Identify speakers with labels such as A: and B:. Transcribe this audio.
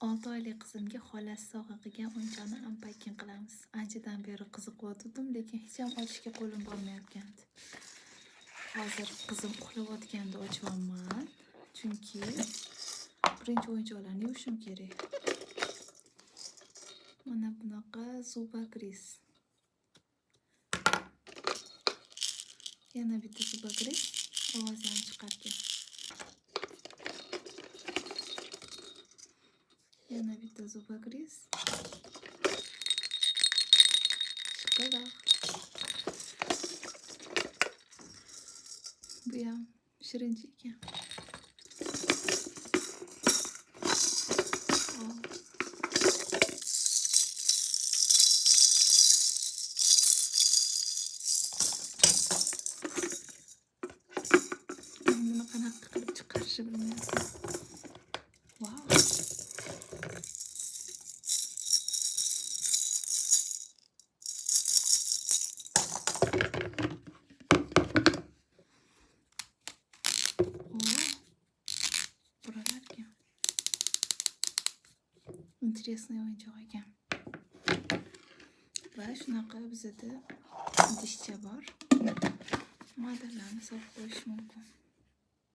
A: 6 oylik qizimga xolasi sovg'a qilgan o'yinchoqni unpacking qilamiz. Anchadan beri qiziqayotgandim, lekin hech ham ochishga qo'lim bormayotgandi. Hozir qizim uxlayotganda ochyapman, chunki birinchi o'yinchoqlarni yuvishim kerak. Mana bunaqa zubagriz. Yana bitta zubagriz, ovozi ham chiqargan. Yana bitta zubagriz. Shokolad. Bu ham shirinchi ekan. Buni qanaqa qilib chiqarishni bilmayapman. Wow. Buralarga. Интересный o'yinchoq ekan. Va shunaqa bizada idishcha bor. Modellarni solib qo'yish mumkin.